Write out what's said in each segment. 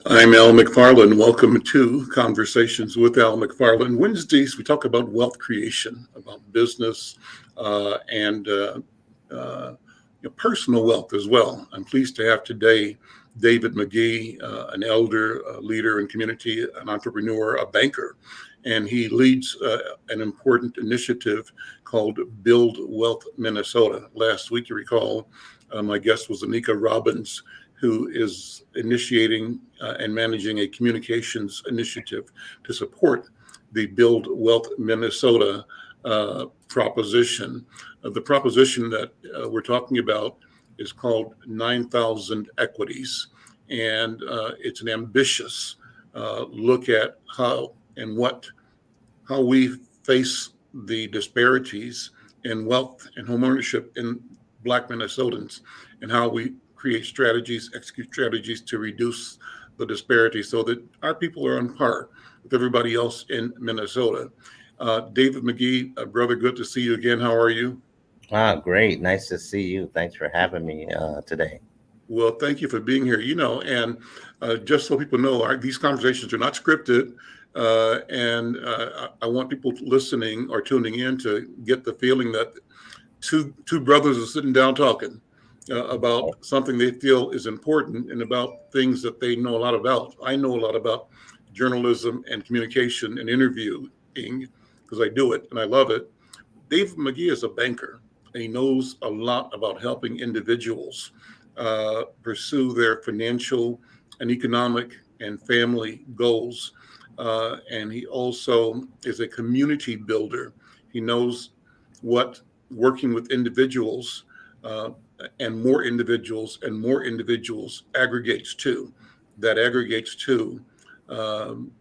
I'm Al McFarlane. Welcome to Conversations with Al McFarlane. Wednesdays, we talk about wealth creation, about business, and personal wealth as well. I'm pleased to have today David McGee, an elder, a leader in community, an entrepreneur, a banker, and he leads an important initiative called Build Wealth Minnesota. Last week, you recall, my guest was Anika Robbins, who is initiating and managing a communications initiative to support the Build Wealth Minnesota proposition. The proposition that we're talking about is called 9,000 Equities, and it's an ambitious look at how we face the disparities in wealth and homeownership in Black Minnesotans, and how we create strategies, execute strategies to reduce the disparity so that our people are on par with everybody else in Minnesota. David McGee, brother, good to see you again. How are you? Great. Nice to see you. Thanks for having me today. Well, thank you for being here. And just so people know, these conversations are not scripted. And I want people listening or tuning in to get the feeling that two brothers are sitting down talking about something they feel is important and about things that they know a lot about. I know a lot about journalism and communication and interviewing because I do it and I love it. Dave McGee is a banker, and he knows a lot about helping individuals pursue their financial and economic and family goals. And he also is a community builder. He knows what working with individuals uh, and more individuals aggregates to. That aggregates to um,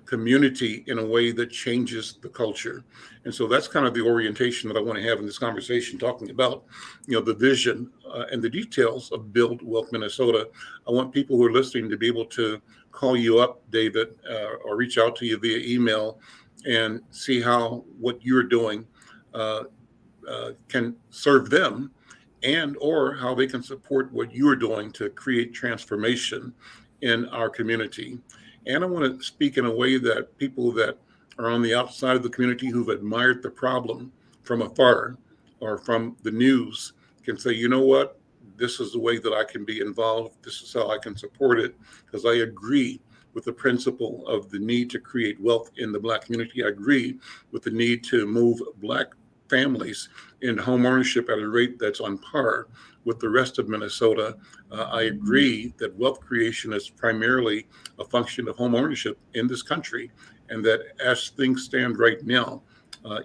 community in a way that changes the culture. And so that's kind of the orientation that I want to have in this conversation, talking about, the vision and the details of Build Wealth Minnesota. I want people who are listening to be able to call you up, David, or reach out to you via email and see how what you're doing uh, can serve them and or how they can support what you're doing to create transformation in our community. And I want to speak in a way that people that are on the outside of the community who've admired the problem from afar or from the news can say, you know what, this is the way that I can be involved. This is how I can support it because I agree with the principle of the need to create wealth in the Black community. I agree with the need to move Black families into home ownership at a rate that's on par with the rest of Minnesota. I agree that wealth creation is primarily a function of home ownership in this country, and that as things stand right now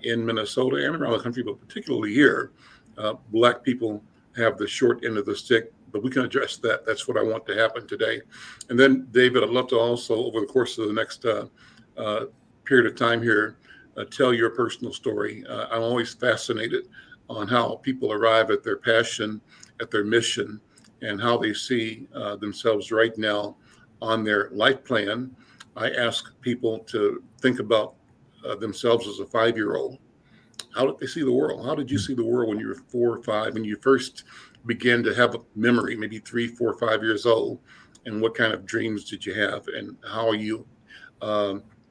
in Minnesota and around the country, but particularly here, Black people have the short end of the stick. But we can address that. That's what I want to happen today. And then, David, I'd love to also, over the course of the next period of time here, tell your personal story. I'm always fascinated on how people arrive at their passion, at their mission, and how they see themselves right now on their life plan. I ask people to think about themselves as a 5-year-old. How did they see the world? How did you see the world when you were 4 or 5, when you first began to have a memory, maybe 3, 4, 5 years old? And what kind of dreams did you have? And how are you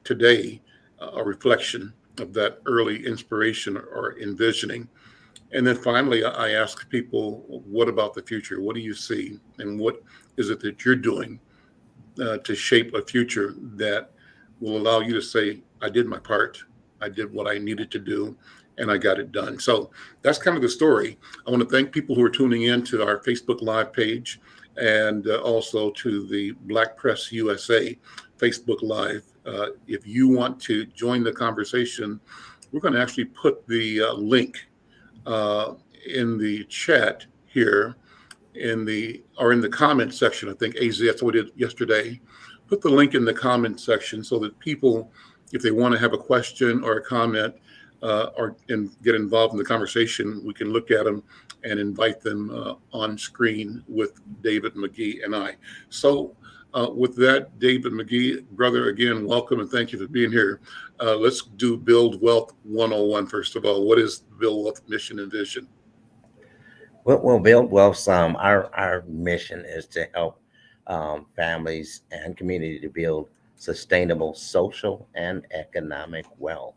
today a reflection of that early inspiration or envisioning? And then finally, I ask people, what about the future? What do you see? And what is it that you're doing to shape a future that will allow you to say, I did my part, I did what I needed to do, and I got it done. So that's kind of the story. I want to thank people who are tuning in to our Facebook Live page and also to the Black Press USA Facebook Live. If you want to join the conversation, we're going to actually put the link uh, in the chat here in the comment section. I think AZ, that's what we did yesterday. Put the link in the comment section so that people, if they want to have a question or a comment and get involved in the conversation, we can look at them and invite them on screen with David McGee and I. So with that, David McGee, brother, again, welcome and thank you for being here. Let's do Build Wealth 101 first of all. What is Build Wealth mission and vision? Well, Build Wealth, our mission is to help families and community to build sustainable social and economic wealth.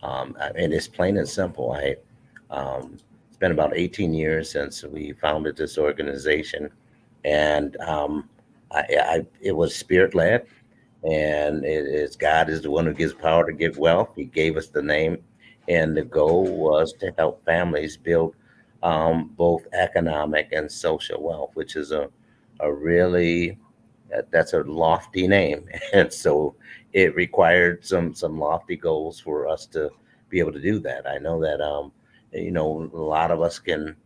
And it's plain and simple. It's been about 18 years since we founded this organization, and it was spirit led, and it is God is the one who gives power to give wealth. He gave us the name, and the goal was to help families build both economic and social wealth, which is a really that's a lofty name, and so it required some lofty goals for us to be able to do that. I know that a lot of us can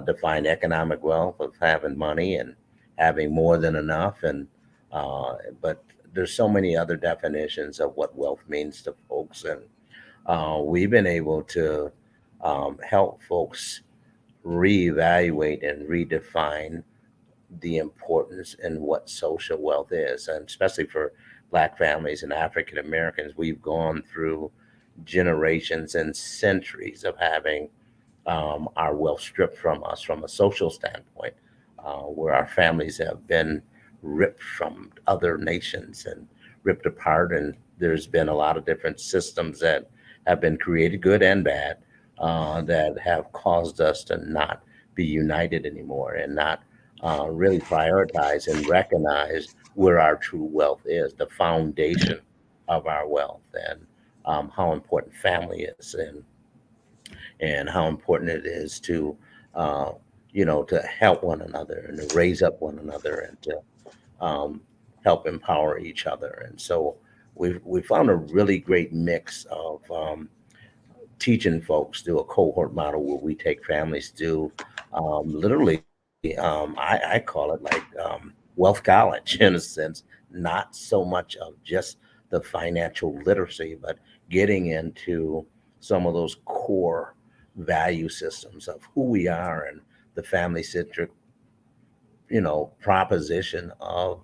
define economic wealth of having money and having more than enough, and but there's so many other definitions of what wealth means to folks, and we've been able to help folks reevaluate and redefine the importance in what social wealth is, and especially for Black families and African Americans, we've gone through generations and centuries of having our wealth stripped from us from a social standpoint, where our families have been ripped from other nations and ripped apart. And there's been a lot of different systems that have been created, good and bad, that have caused us to not be united anymore and not really prioritize and recognize where our true wealth is, the foundation of our wealth, and how important family is, and how important it is to uh, to help one another and to raise up one another and to um, help empower each other. And so we found a really great mix of teaching folks through a cohort model where we take families to literally, I call it like wealth college in a sense, not so much of just the financial literacy, but getting into some of those core value systems of who we are and the family centric proposition of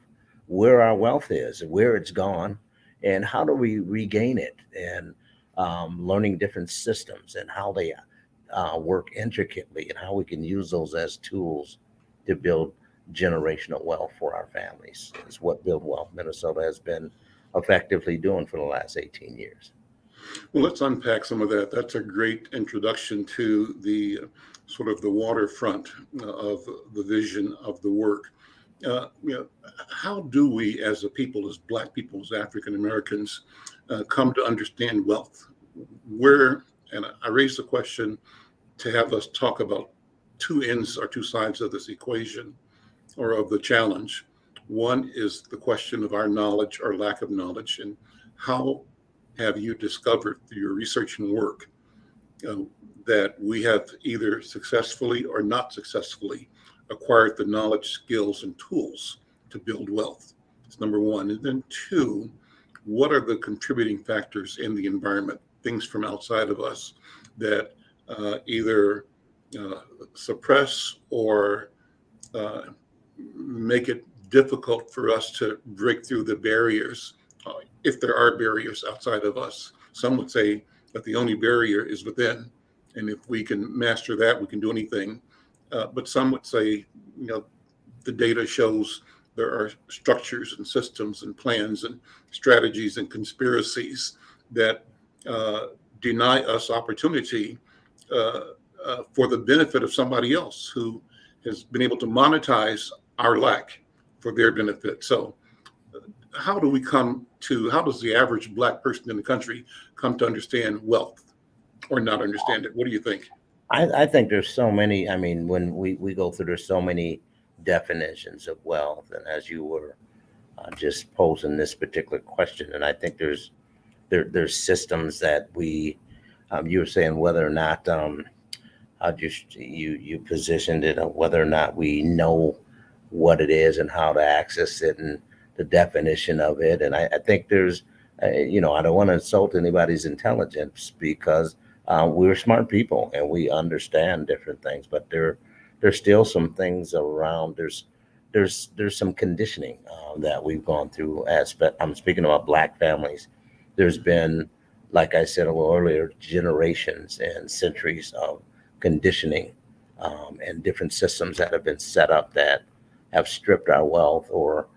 where our wealth is and where it's gone and how do we regain it, and learning different systems and how they work intricately and how we can use those as tools to build generational wealth for our families is what Build Wealth Minnesota has been effectively doing for the last 18 years. Well, let's unpack some of that. That's a great introduction to the sort of the waterfront of the vision of the work. How do we, as a people, as Black people, as African Americans, come to understand wealth? Where, and I raised the question to have us talk about two ends or two sides of this equation or of the challenge. One is the question of our knowledge or lack of knowledge, and how have you discovered through your research and work uh, that we have either successfully or not successfully acquired the knowledge, skills, and tools to build wealth? That's number one. And then two, what are the contributing factors in the environment, things from outside of us that either uh, suppress or uh, make it difficult for us to break through the barriers, if there are barriers outside of us. Some would say that the only barrier is within, and if we can master that, we can do anything. But some would say, the data shows there are structures and systems and plans and strategies and conspiracies that uh, deny us opportunity uh, for the benefit of somebody else who has been able to monetize our lack for their benefit. So, how does the average Black person in the country come to understand wealth or not understand it? What do you think? I think there's so many. I mean, when we go through, there's so many definitions of wealth, and as you were just posing this particular question, and I think there's systems that we you were saying whether or not how you positioned it, whether or not we know what it is and how to access it and the definition of it. And I think there's, I don't want to insult anybody's intelligence because we're smart people and we understand different things, but there's still some things around. There's some conditioning that we've gone through. I'm speaking about Black families. There's been, like I said a little earlier, generations and centuries of conditioning and different systems that have been set up that have stripped our wealth, or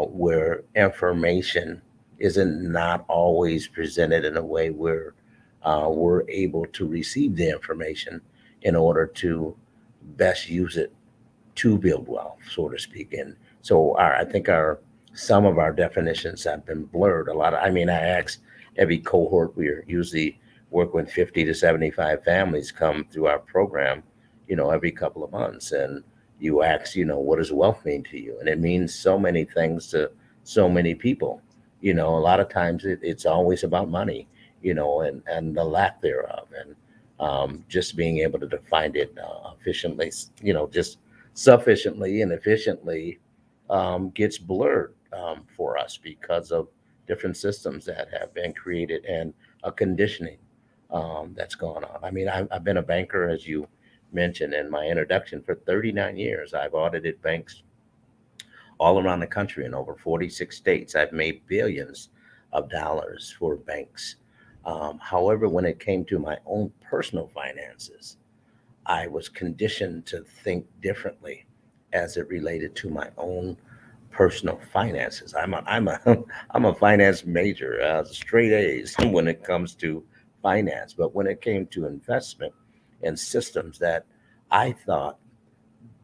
where information isn't not always presented in a way where we're able to receive the information in order to best use it to build wealth, so to speak. And so I think some of our definitions have been blurred a lot. I mean, I ask every cohort, we usually work with 50 to 75 families come through our program, every couple of months. And you ask, what does wealth mean to you? And it means so many things to so many people. A lot of times it's always about money, and the lack thereof. And just being able to define it efficiently, just sufficiently and efficiently gets blurred for us because of different systems that have been created and a conditioning that's going on. I mean, I've been a banker, as you mentioned in my introduction, for 39 years. I've audited banks all around the country in over 46 states. I've made billions of dollars for banks. However, when it came to my own personal finances, I was conditioned to think differently as it related to my own personal finances. I'm a finance major, straight A's when it comes to finance. But when it came to investment and systems that I thought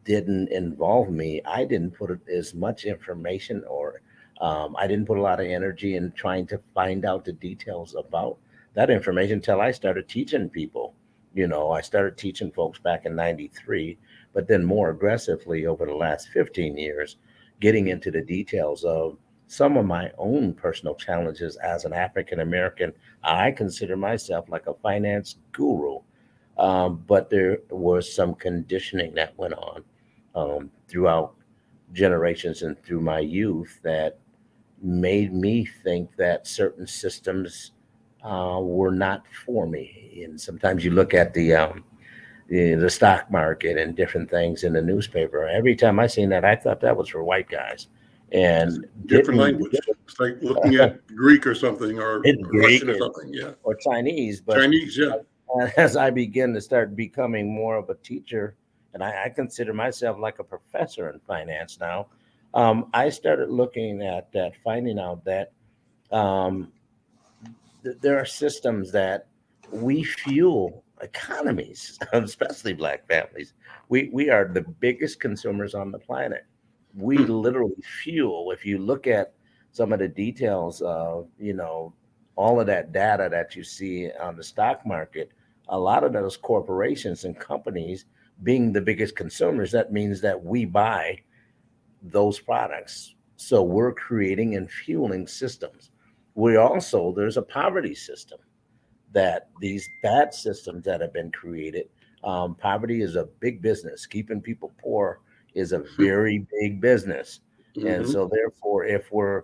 didn't involve me, I didn't put as much information, or I didn't put a lot of energy in trying to find out the details about that information until I started teaching people. I started teaching folks back in 93, but then more aggressively over the last 15 years, getting into the details of some of my own personal challenges as an African American. I consider myself like a finance guru, but there was some conditioning that went on throughout generations and through my youth that made me think that certain systems were not for me. And sometimes you look at the stock market and different things in the newspaper. Every time I seen that, I thought that was for white guys, and Different didn't language. It's like looking at Greek or something, or it's Greek Russian or something. Yeah. or Chinese. But Chinese, yeah. as I begin to start becoming more of a teacher, and I consider myself like a professor in finance now, I started looking at that, finding out that um, there are systems that we fuel economies, especially Black families. We are the biggest consumers on the planet. We Hmm. literally fuel. If you look at some of the details of all of that data that you see on the stock market, a lot of those corporations and companies being the biggest consumers, that means that we buy those products. So we're creating and fueling systems. There's a poverty system, that these bad systems that have been created. Poverty is a big business. Keeping people poor is a very big business. And Hmm. so therefore, if we're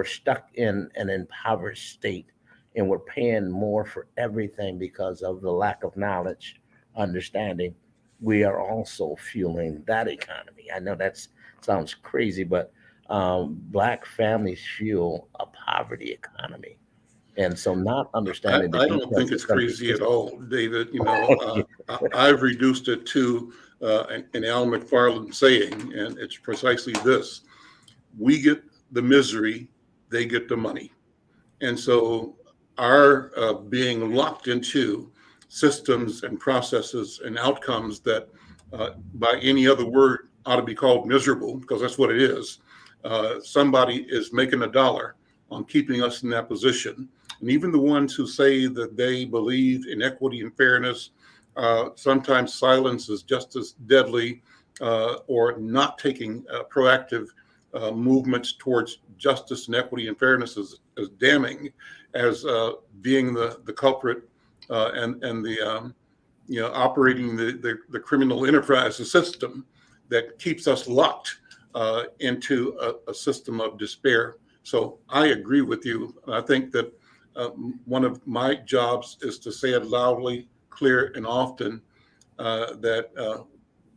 stuck in an impoverished state and we're paying more for everything because of the lack of knowledge, understanding, we are also fueling that economy. I know that sounds crazy, but Black families fuel a poverty economy. And so not understanding the I don't think details of it's some of these crazy at systems. all, David. Yeah. I've reduced it to an Al McFarlane saying, and it's precisely this: we get the misery, they get the money. And so our being locked into systems and processes and outcomes that by any other word ought to be called miserable, because that's what it is. Somebody is making a dollar on keeping us in that position. And even the ones who say that they believe in equity and fairness, sometimes silence is just as deadly, or not taking proactive movements towards justice and equity and fairness as damning as being the culprit, and the operating the criminal enterprise, the system that keeps us locked into a system of despair. So I agree with you. I think that one of my jobs is to say it loudly, clear, and often, that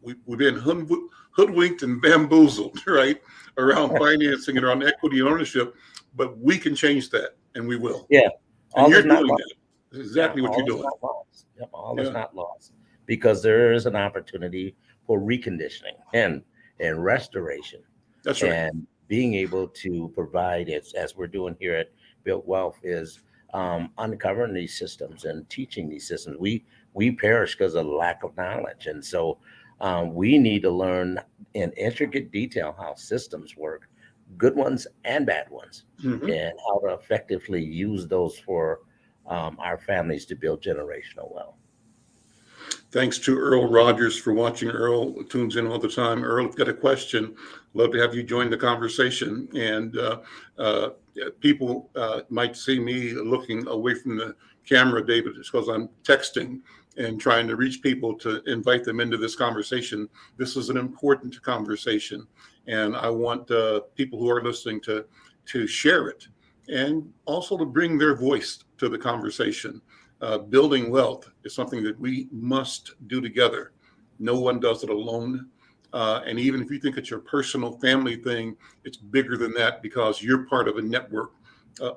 we've been hoodwinked and bamboozled, right, around financing and around equity and ownership, but we can change that, and we will. Yeah. And All you're is not doing lost. that. That's Yeah, exactly what you're all is doing. not lost. Yep, all is Yeah. not lost, because there is an opportunity for reconditioning. And and restoration. That's right. And being able to provide it, as we're doing here at Built Wealth, is uncovering these systems and teaching these systems. We perish because of lack of knowledge, and so we need to learn in intricate detail how systems work, good ones and bad ones, Hmm. and how to effectively use those for our families to build generational wealth. Thanks to Earl Rogers for watching. Earl tunes in all the time. Earl, if you've got a question, love to have you join the conversation. And uh, people might see me looking away from the camera, David, it's because I'm texting and trying to reach people to invite them into this conversation. This is an important conversation, and I want people who are listening to share it and also to bring their voice to the conversation. Building wealth is something that we must do together. No one does it alone. And even if you think it's your personal family thing, it's bigger than that because you're part of a network,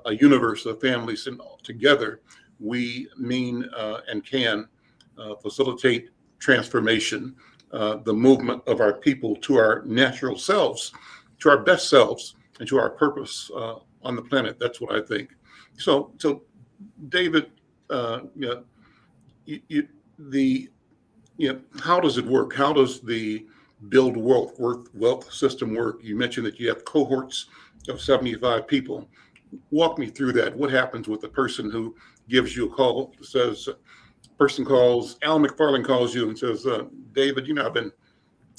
a universe of families, and together we mean and can facilitate transformation, the movement of our people to our natural selves, to our best selves, and to our purpose on the planet. That's what I think. So David, you know, you, the how does it work? How does the build wealth system work? You mentioned that you have cohorts of 75 people. Walk me through that. What happens with the person who gives you a call? Says person calls Al McFarlane calls you and says, David, I've been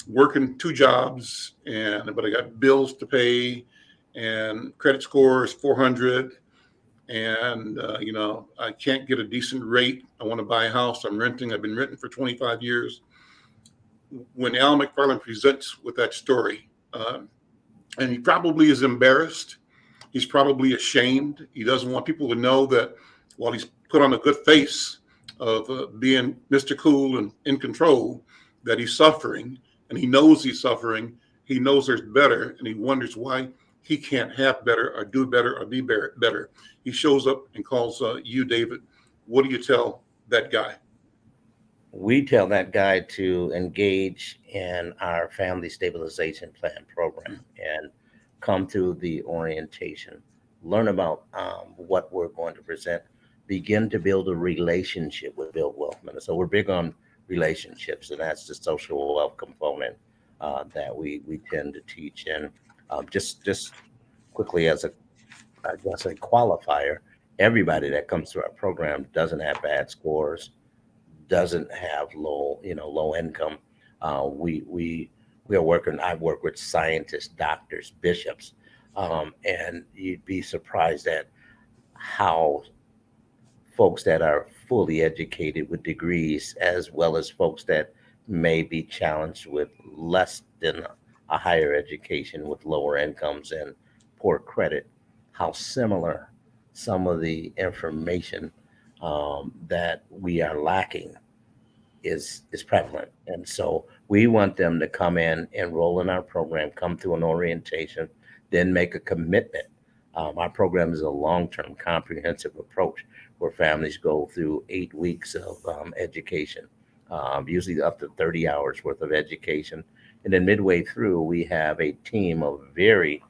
working two jobs but I got bills to pay and credit score is 400 and I can't get a decent rate. I want to buy a house. I'm renting. I've been renting for 25 years. When Al McFarlane presents with that story, and he probably is embarrassed, he's probably ashamed. He doesn't want people to know that while he's put on a good face of being Mr. Cool and in control, that he's suffering, and he knows he's suffering. He knows there's better, and he wonders why he can't have better or do better or be better. He shows up and calls you, David. What do you tell that guy? We tell that guy to engage in our family stabilization plan program and come through the orientation, learn about what we're going to present, begin to build a relationship with Build Wealth Minute. So we're big on relationships, and that's the social wealth component that we tend to teach. And just quickly as a I guess a qualifier, everybody that comes through our program doesn't have bad scores, doesn't have low income. We are working. I work with scientists, doctors, bishops, and you'd be surprised at how folks that are fully educated with degrees, as well as folks that may be challenged with less than a higher education with lower incomes and poor credit, how similar some of the information that we are lacking is prevalent. And so we want them to come in, enroll in our program, come through an orientation, then make a commitment. Our program is a long-term comprehensive approach where families go through 8 weeks of education, usually up to 30 hours worth of education. And then midway through, we have a team of very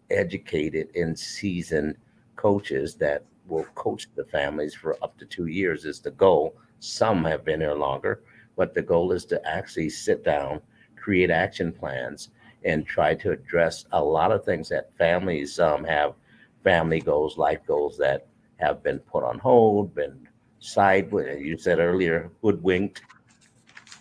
educated and seasoned coaches that will coach the families for up to 2 years is the goal. Some have been here longer, but the goal is to actually sit down, create action plans, and try to address a lot of things that families have family goals, life goals that have been put on hold, been sideways. You said earlier, hoodwinked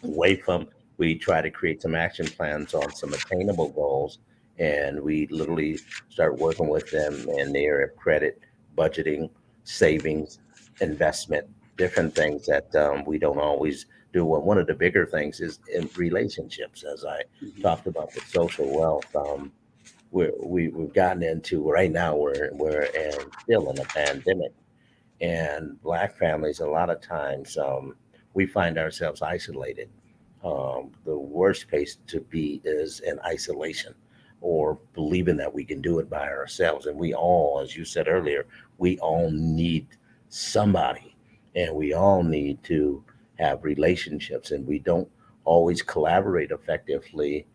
away from. We try to create some action plans on some attainable goals, and we literally start working with them in their credit, budgeting, savings, investment, different things that we don't always do. One of the bigger things is in relationships, as I Mhm. talked about the social wealth. We've gotten into right now. Still in a pandemic, and Black families a lot of times we find ourselves isolated. The worst place to be is in isolation or believing that we can do it by ourselves. And we all, as you said earlier, we all need somebody, and we all need to have relationships, and we don't always collaborate effectively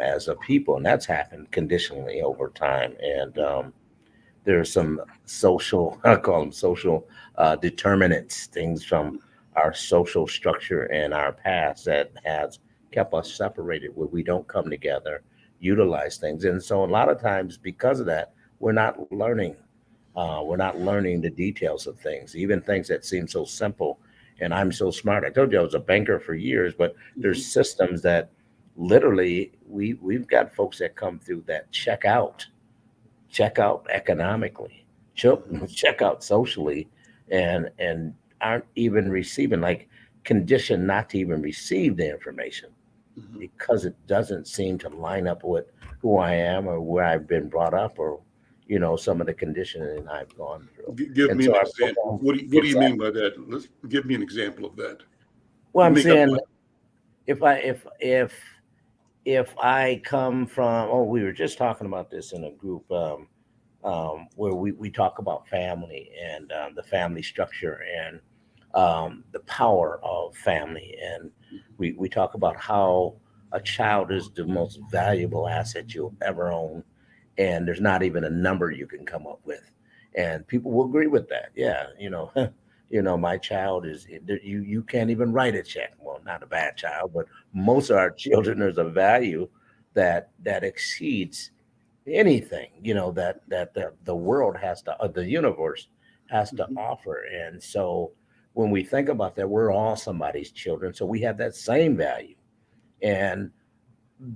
as a people, and that's happened conditionally over time. And there are some social, I call them social determinants, things from our social structure and our past that has kept us separated, where we don't come together, utilize things. And so a lot of times, because of that, we're not learning. We're not learning the details of things, even things that seem so simple. And I'm so smart. I told you I was a banker for years, but there's Mhm. systems that literally we've got folks that come through that check out economically, check, Mhm. check out socially, and aren't even receiving, like, conditioned not to even receive the information Mhm. because it doesn't seem to line up with who I am or where I've been brought up, or some of the conditioning I've gone through. Give And me an so our example. program, What do you mean by that? Let's give me an example of that. well, You I'm make up saying, like. if I come from, oh, we were just talking about this in a group, where we talk about family and the family structure and the power of family. And we talk about how a child is the most valuable asset you'll ever own. And there's not even a number you can come up with. And people will agree with that. Yeah, my child is, you can't even write a check. Well, not a bad child, but most of our children, there's a value that exceeds anything that the world has to, the universe has to Mhm. offer. And so when we think about that, we're all somebody's children, so we have that same value. And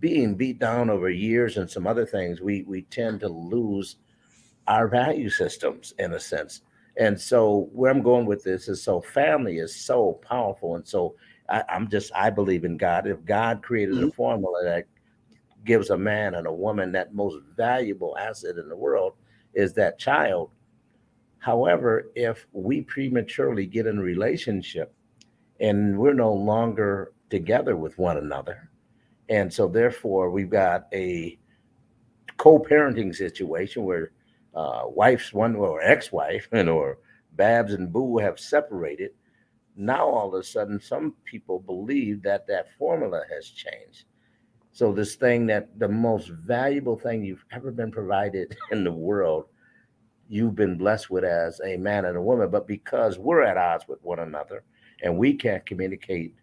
being beat down over years and some other things, we tend to lose our value systems in a sense. And so where I'm going with this is, so family is so powerful. And so I believe in God. If God created a Mhm. formula that gives a man and a woman that most valuable asset in the world, is that child. However, if we prematurely get in a relationship and we're no longer together with one another, and so therefore we've got a co-parenting situation where wife's one, or ex-wife, or Babs and Boo have separated. Now all of a sudden, some people believe that that formula has changed. So this thing, that the most valuable thing you've ever been provided in the world, you've been blessed with as a man and a woman, but because we're at odds with one another and we can't communicate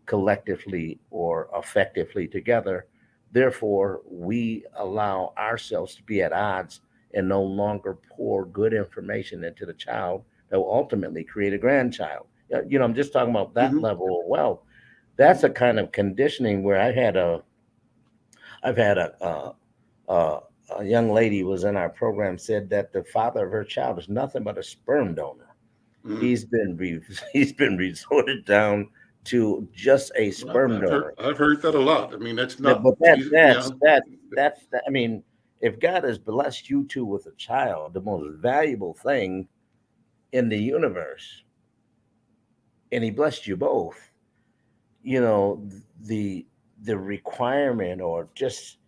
collectively or effectively together, therefore we allow ourselves to be at odds and no longer pour good information into the child that will ultimately create a grandchild. I'm just talking about that Mhm. level of wealth. That's Mhm. a kind of conditioning where I've had a young lady was in our program, said that the father of her child is nothing but a sperm donor. Mhm. He's been resorted down to just a Well, sperm donor. I've heard that a lot. I mean, that's But not that easy. that's Yeah. I mean, if God has blessed you two with a child, the most valuable thing in the universe, and He blessed you both, you know, the requirement, or just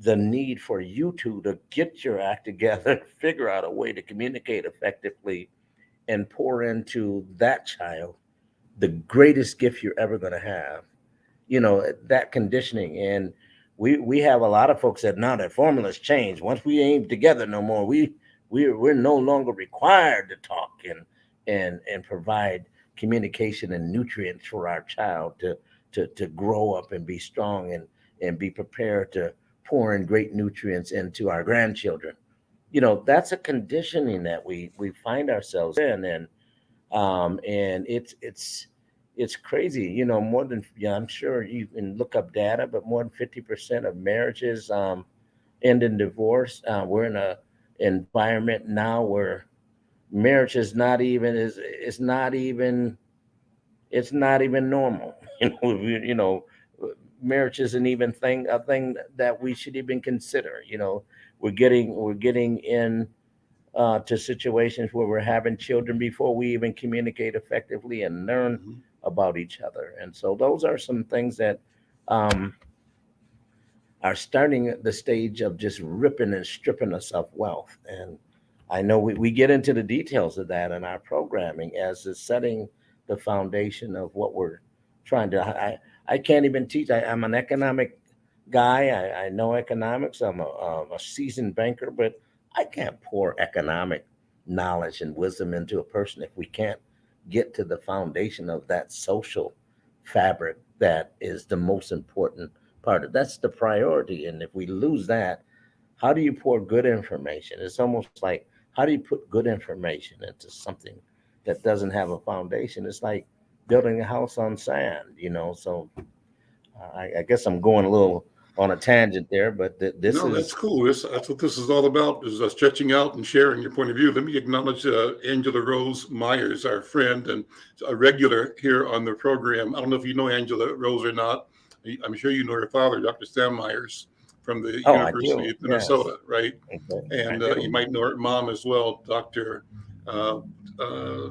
the need for you two to get your act together, figure out a way to communicate effectively, and pour into that child the greatest gift you're ever going to have. That conditioning. And we have a lot of folks that, now that formula's changed. Once we ain't together no more, we're no longer required to talk and provide communication and nutrients for our child to grow up and be strong and be prepared to pour in great nutrients into our grandchildren. That's a conditioning that we find ourselves in. And it's crazy. More than, yeah, I'm sure you can look up data, but more than 50% of marriages end in divorce. We're in a environment now where marriage is not even is not even it's not even normal. Marriage isn't even a thing that we should even consider. We're getting in to situations where we're having children before we even communicate effectively and learn Mhm. about each other. And so those are some things that um, are starting at the stage of just ripping and stripping us of wealth. And I know we get into the details of that in our programming as is setting the foundation of what we're trying to. I can't even teach. I'm an economic guy. I know economics. I'm a seasoned banker, but I can't pour economic knowledge and wisdom into a person if we can't get to the foundation of that social fabric that is the most important part. That's the priority. And if we lose that, how do you pour good information? It's almost like, how do you put good information into something that doesn't have a foundation? It's like building a house on sand, you know. So I guess I'm going a little on a tangent there, but this No, that's is cool. That's what this is all about, is stretching out and sharing your point of view. Let me acknowledge Angela Rose Myers, our friend and a regular here on the program. I don't know if you know Angela Rose or not. I'm sure you know her father, Dr. Sam Myers, from the oh, I University do, of yes, Minnesota, right? okay, I And you do. might know her mom as well, Dr. Uh, uh,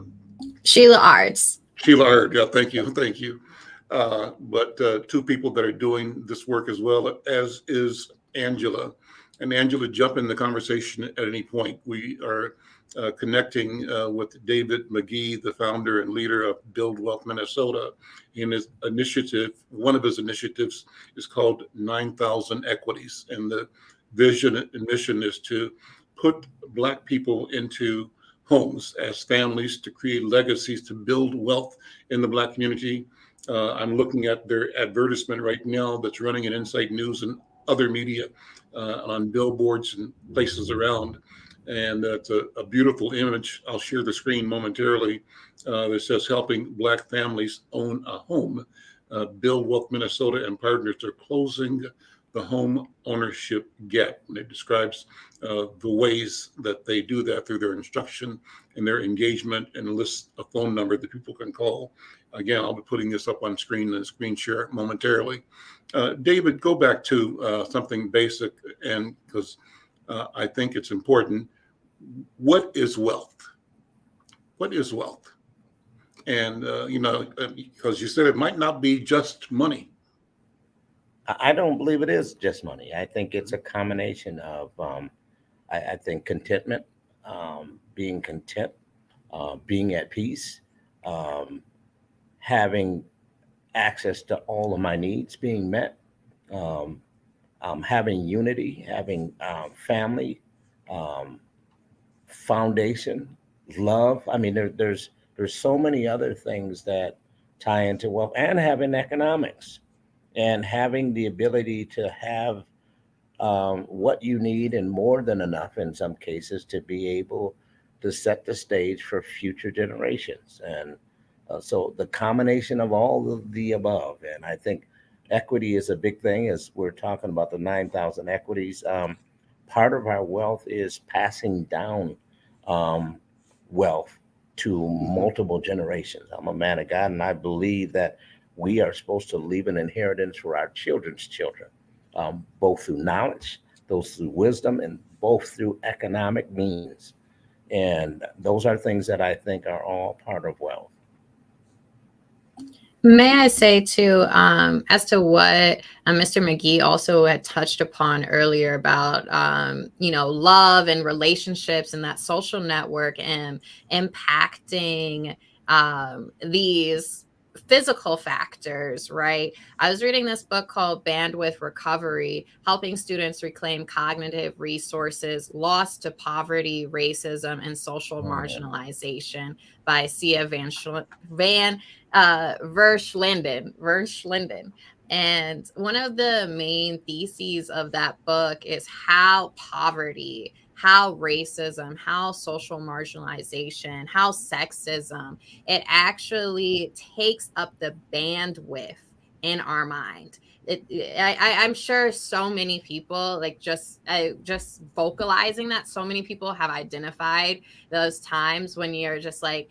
Sheila Arts. Sheila Hurd. Yeah, thank you. Thank you. But two people that are doing this work as well, as is Angela. And Angela, jump in the conversation at any point. We are connecting with David McGee, the founder and leader of Build Wealth Minnesota. In his initiative, one of his initiatives is called 9,000 Equities. And the vision and mission is to put Black people into homes as families, to create legacies, to build wealth in the Black community. I'm looking at their advertisement right now that's running in Insight News and other media on billboards and places around. And it's a beautiful image. I'll share the screen momentarily. That says helping Black families own a home. Build Wealth Minnesota and partners are closing the home ownership gap. And it describes the ways that they do that through their instruction and their engagement, and lists a phone number that people can call. Again, I'll be putting this up on screen and screen share momentarily. David, go back to something basic, and because I think it's important. What is wealth? What is wealth? And, because you said it might not be just money. I don't believe it is just money. I think it's a combination of, I think, contentment, being content, being at peace, um, having access to all of my needs being met, um, having unity, having family, um, foundation, love. I mean, there's so many other things that tie into wealth, and having economics, and having the ability to have what you need and more than enough in some cases to be able to set the stage for future generations. And so the combination of all of the above, and I think equity is a big thing as we're talking about the 9,000 equities. Part of our wealth is passing down um, wealth to Mhm. multiple generations. I'm a man of God, and I believe that we are supposed to leave an inheritance for our children's children, both through knowledge, those through wisdom, and both through economic means. And those are things that I think are all part of wealth. May I say too, as to what Mr. McGee also had touched upon earlier about, love and relationships and that social network and impacting these physical factors, right? I was reading this book called Bandwidth Recovery, helping students reclaim cognitive resources lost to poverty, racism, and social Mhm. marginalization by Sia Van Verschlinden. And one of the main theses of that book is how poverty, how racism, how social marginalization, how sexism, it actually takes up the bandwidth in our mind. I'm sure so many people like just vocalizing that. So many people have identified those times when you're just like,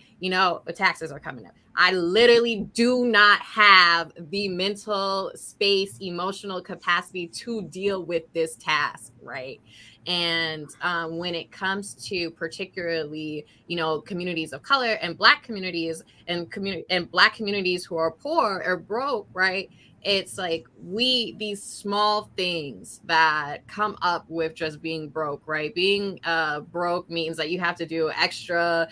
taxes are coming up. I literally do not have the mental space, emotional capacity to deal with this task, right? And when it comes to particularly, communities of color and Black communities and Black communities who are poor or broke, right? it's like these small things that come up with just being broke, right? Being broke means that you have to do extra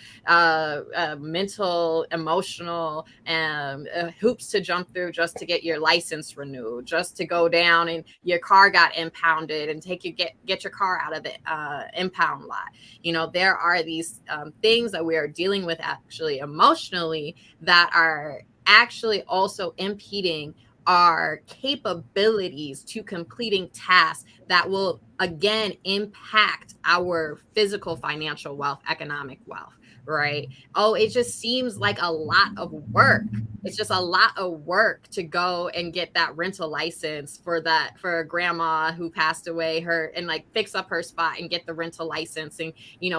mental, emotional hoops to jump through just to get your license renewed, just to go down and your car got impounded and get your car out of the impound lot. There are these things that we are dealing with actually emotionally that are actually also impeding our capabilities to completing tasks that will again impact our physical financial wealth, economic wealth, right? Oh, it just seems like a lot of work. It's just a lot of work to go and get that rental license for a grandma who passed away, and like fix up her spot and get the rental license and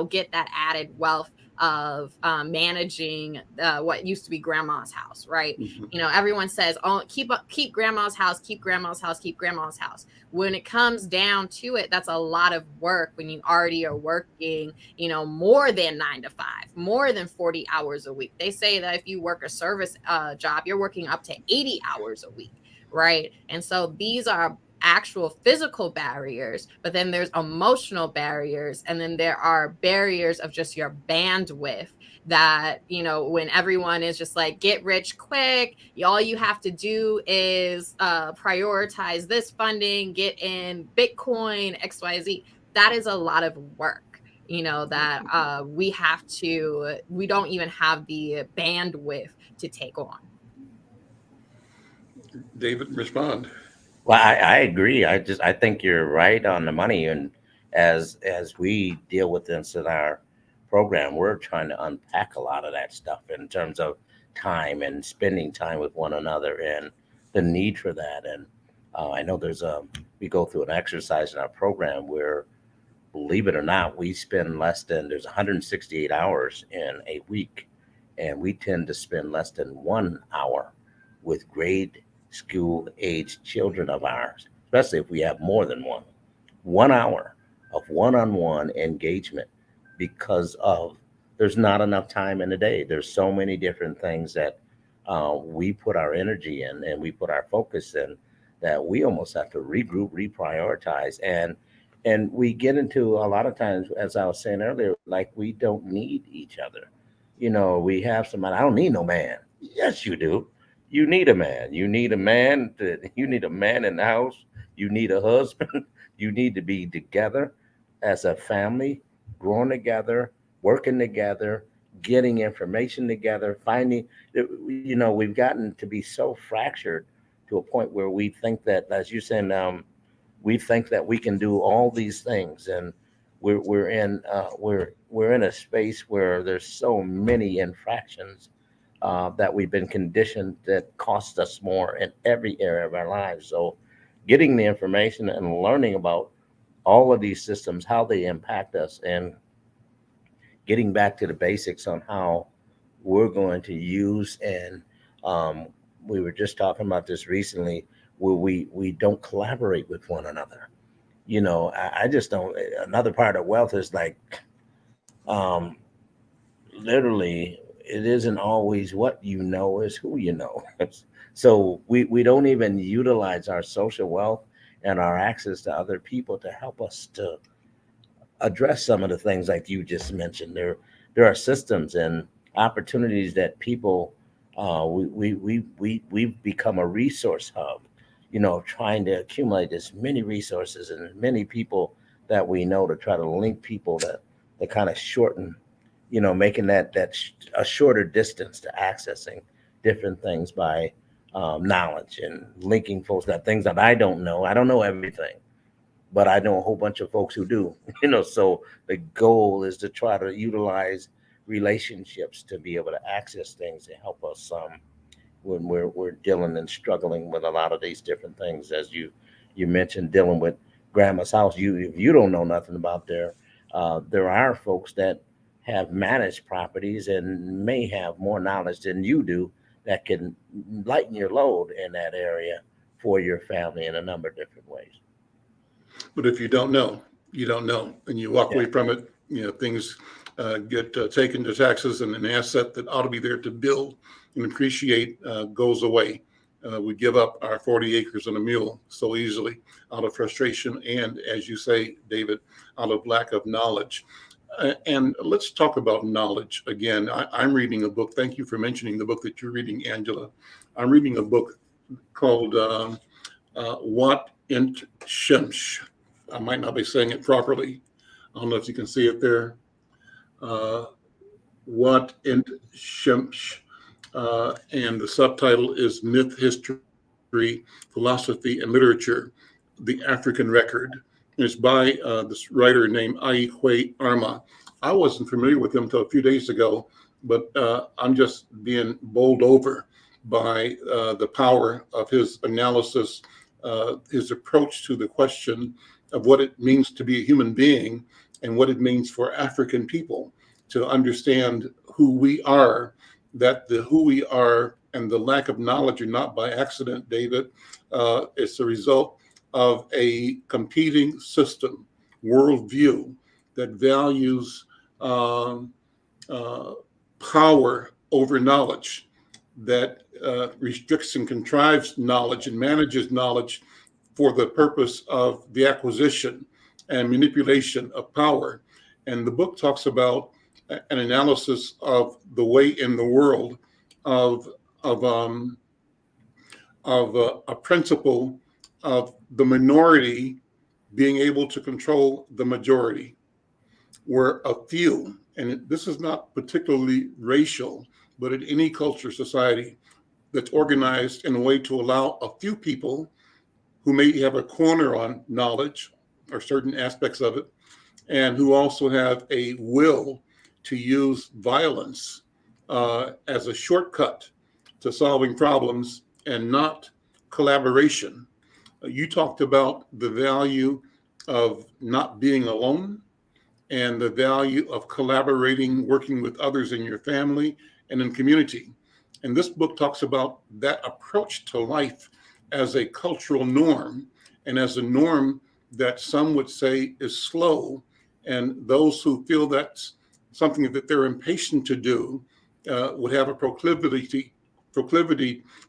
get that added wealth of managing what used to be grandma's house, right? Mm-hmm. Everyone says, oh, keep grandma's house, keep grandma's house, keep grandma's house. When it comes down to it, that's a lot of work when you already are working, more than 9 to 5, more than 40 hours a week. They say that if you work a service job, you're working up to 80 hours a week, right? And so these are actual physical barriers, but then there's emotional barriers, and then there are barriers of just your bandwidth that when everyone is just like, get rich quick, all you have to do is prioritize this funding, get in Bitcoin, XYZ. That is a lot of work, that we don't even have the bandwidth to take on. David, respond. Well, I agree. I think you're right on the money. And as we deal with this in our program, we're trying to unpack a lot of that stuff in terms of time and spending time with one another and the need for that. And I know we go through an exercise in our program where, believe it or not, we spend there's 168 hours in a week, and we tend to spend less than 1 hour with grade school age children of ours, especially if we have more than one. 1 hour of one-on-one engagement, because of there's not enough time in the day. There's so many different things that we put our energy in and we put our focus in, that we almost have to regroup, reprioritize, and we get into a lot of times, as I was saying earlier, like we don't need each other. We have somebody. I don't need no man. Yes, you do. You need a man. You need a man. You need a man in the house. You need a husband. You need to be together as a family, growing together, working together, getting information together, finding. We've gotten to be so fractured to a point where we think that, as you said, we think that we can do all these things, and we're in a space where there's so many infractions that we've been conditioned that cost us more in every area of our lives. So getting the information and learning about all of these systems, how they impact us, and getting back to the basics on how we're going to use. And we were just talking about this recently, where we don't collaborate with one another. I just don't. Another part of wealth is like, um, literally, it isn't always what you know, is who you know. So we don't even utilize our social wealth and our access to other people to help us to address some of the things like you just mentioned. There are systems and opportunities that people, we've become a resource hub, trying to accumulate as many resources and as many people that we know, to try to link people that kind of shorten, making a shorter distance to accessing different things by knowledge, and linking folks that things that I don't know. I don't know everything, but I know a whole bunch of folks who do. So the goal is to try to utilize relationships to be able to access things to help us when we're dealing and struggling with a lot of these different things. As you mentioned, dealing with grandma's house, if you don't know nothing about there are folks that have managed properties and may have more knowledge than you do, that can lighten your load in that area for your family in a number of different ways. But if you don't know, you don't know, and you walk away from it. Things get taken to taxes, and an asset that ought to be there to build and appreciate goes away. We give up our 40 acres and a mule so easily out of frustration and, as you say, David, out of lack of knowledge. And let's talk about knowledge again. I'm reading a book. Thank you for mentioning the book that you're reading, Angela. I'm reading a book called Wat Int Shemsh. I might not be saying it properly. I don't know if you can see it there. Wat Int Shemsh. And the subtitle is Myth, History, Philosophy, and Literature, The African Record. And it's by this writer named Aikwe Arma. I wasn't familiar with him until a few days ago, but I'm just being bowled over by the power of his analysis, his approach to the question of what it means to be a human being and what it means for African people to understand who we are, that the who we are and the lack of knowledge are not by accident, David. It's a result of a competing system, worldview that values power over knowledge, that restricts and contrives knowledge and manages knowledge for the purpose of the acquisition and manipulation of power. And the book talks about an analysis of the way in the world of a principle of the minority being able to control the majority, where a few, and this is not particularly racial, but in any culture, society that's organized in a way to allow a few people who may have a corner on knowledge or certain aspects of it, and who also have a will to use violence as a shortcut to solving problems and not collaboration. You talked about the value of not being alone and the value of collaborating, working with others in your family and in community. And this book talks about that approach to life as a cultural norm and as a norm that some would say is slow. And those who feel that's something that they're impatient to do would have a proclivity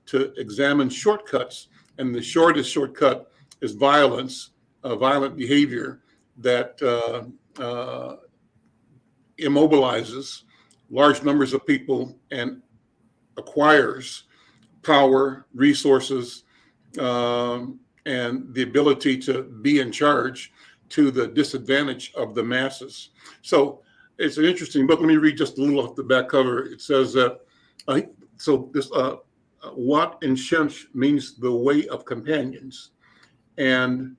to examine shortcuts. And the shortest shortcut is violence, violent behavior that immobilizes large numbers of people and acquires power, resources, and the ability to be in charge to the disadvantage of the masses. So it's an interesting book. Let me read just a little off the back cover. It says that, Wat in Shemsh means the way of companions. And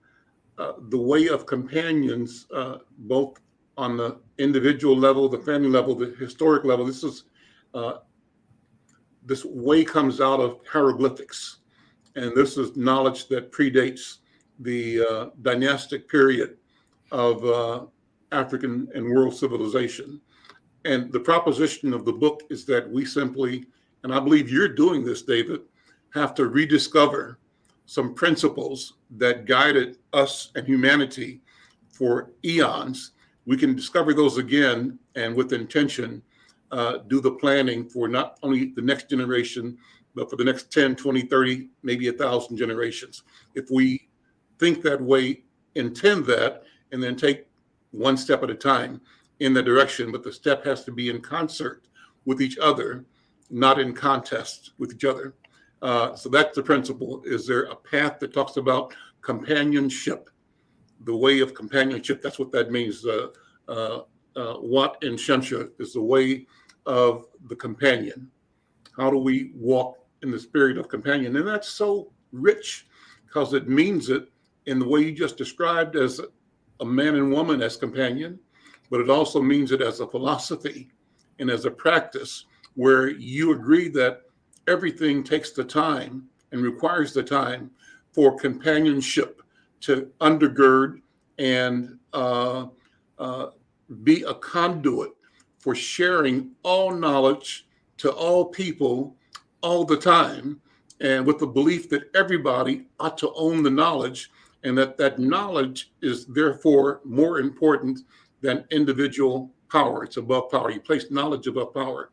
the way of companions, both on the individual level, the family level, the historic level, this way comes out of hieroglyphics. And this is knowledge that predates the dynastic period of African and world civilization. And the proposition of the book is that we simply, and I believe you're doing this, David, have to rediscover some principles that guided us and humanity for eons. We can discover those again and with intention, do the planning for not only the next generation, but for the next 10, 20, 30, maybe 1,000 generations. If we think that way, intend that, and then take one step at a time in the direction, but the step has to be in concert with each other, not in contest with each other. So that's the principle. Is there a path that talks about companionship, the way of companionship? That's what that means. Wat in Shemsha is the way of the companion. How do we walk in the spirit of companion? And that's so rich because it means it in the way you just described as a man and woman as companion, but it also means it as a philosophy and as a practice where you agree that everything takes the time and requires the time for companionship to undergird and be a conduit for sharing all knowledge to all people all the time, and with the belief that everybody ought to own the knowledge and that knowledge is therefore more important than individual power. It's above power. You place knowledge above power.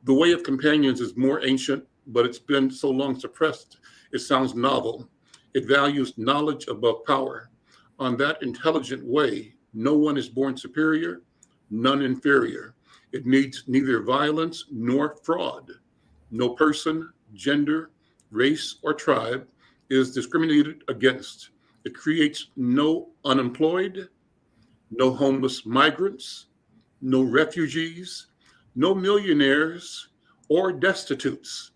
The way of companions is more ancient, but it's been so long suppressed It sounds novel. It values knowledge above power. On that intelligent way, no one is born superior, none inferior. It needs neither violence nor fraud. No person, gender, race, or tribe is discriminated against. It creates no unemployed, no homeless migrants, no refugees, no millionaires or destitutes,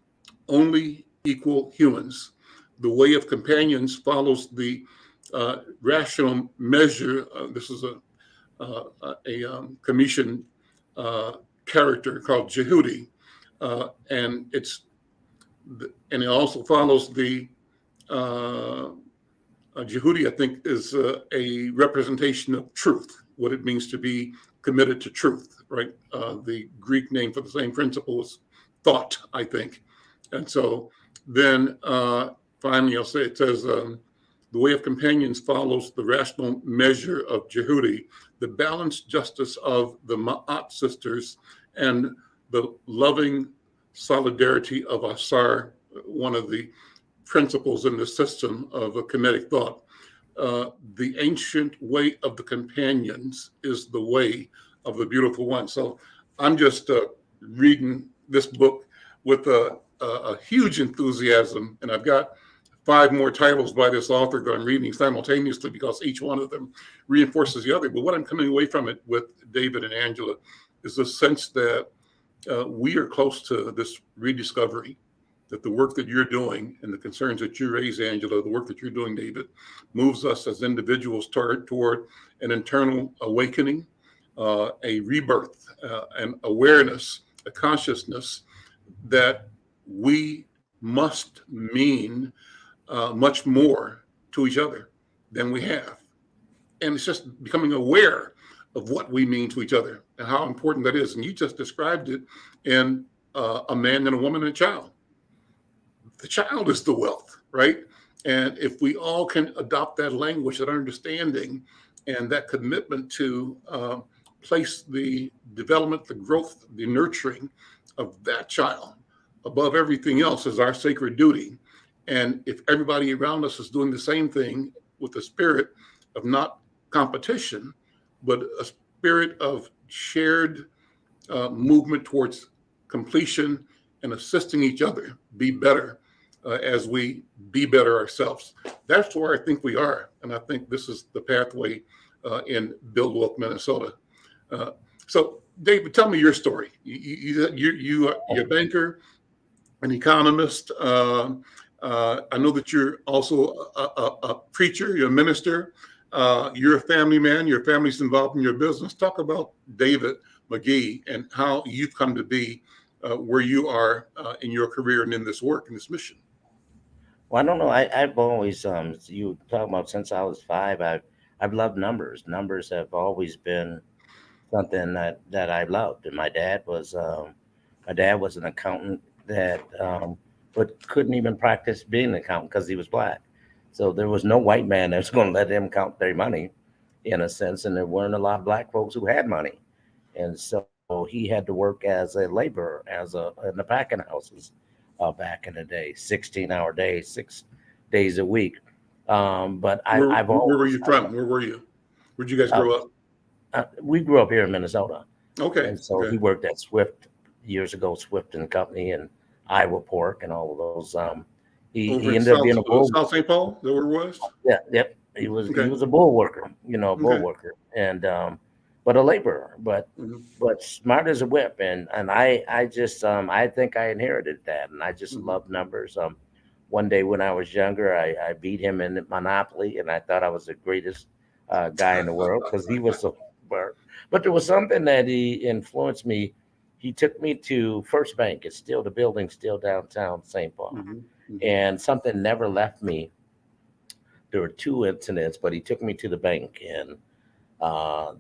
only equal humans. The way of companions follows the rational measure. This is a Commission character called Jehudi, and it also follows the Jehudi, I think, is a representation of truth, what it means to be committed to truth, right? The Greek name for the same principle is thought, I think. And so then finally, it says, the way of companions follows the rational measure of Jehudi, the balanced justice of the Ma'at sisters, and the loving solidarity of Asar, one of the principles in the system of a kinetic thought. The ancient way of the companions is the way of the beautiful one. So I'm just reading this book with a huge enthusiasm, and I've got 5 more titles by this author that I'm reading simultaneously because each one of them reinforces the other. But what I'm coming away from it with David and Angela is the sense that we are close to this rediscovery, that the work that you're doing and the concerns that you raise, Angela, the work that you're doing, David, moves us as individuals toward an internal awakening, a rebirth, an awareness, a consciousness that we must mean much more to each other than we have. And it's just becoming aware of what we mean to each other and how important that is. And you just described it in a man and a woman and a child. The child is the wealth, right? And if we all can adopt that language, that understanding, and that commitment to place the development, the growth, the nurturing of that child above everything else as our sacred duty. And if everybody around us is doing the same thing with the spirit of not competition, but a spirit of shared movement towards completion and assisting each other be better as we be better ourselves. That's where I think we are. And I think this is the pathway in Build Wealth, Minnesota. So David, tell me your story. You're a banker, an economist. I know that you're also a preacher, you're a minister. You're a family man, your family's involved in your business. Talk about David Mcgee and how you've come to be where you are in your career and in this work and this mission. Well, I don't know. I've always you talk about since I was 5. I've loved numbers. Numbers have always been something that I loved. And my dad was an accountant that but couldn't even practice being an accountant because he was black. So there was no white man that was going to let him count their money, in a sense, and there weren't a lot of black folks who had money, and so he had to work as a laborer, in the packing houses back in the day, 16-hour days, 6 days a week. But I've always, where were you from? Where were you? Where'd you guys grow up? We grew up here in Minnesota. Okay. And so he worked at Swift years ago, Swift and Company, and Iowa Pork and all of those. He ended up being a bull. South St. Paul, is that where it was? Yeah, yep. He was a bull worker, bull worker, and but a laborer, but smart as a whip. And I just I think I inherited that, and I just love numbers. One day when I was younger, I beat him in Monopoly, and I thought I was the greatest guy in the world because he was so smart. But there was something that he influenced me. He took me to First Bank. It's still the building, still downtown St. Paul. And something never left me. There were 2 incidents, but he took me to the bank, and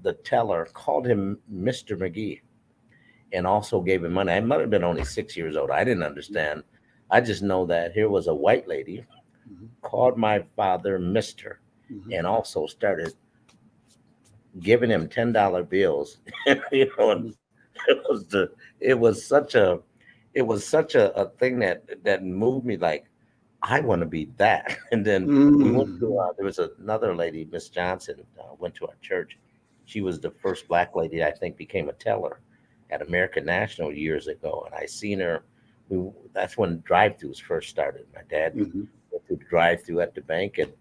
the teller called him Mr. Mcgee and also gave him money. I might have been only 6 years old. I didn't understand. I just know that here was a white lady, called my father Mr., and also started giving him $10 bills. And it was such a thing that moved me. Like, I want to be that. And then we went to, Mm. there was another lady, Miss Johnson, went to our church. She was the first Black lady I think became a teller at American National years ago. And I seen her. That's when drive-throughs first started. My dad Mhm. went through the drive-through at the bank, and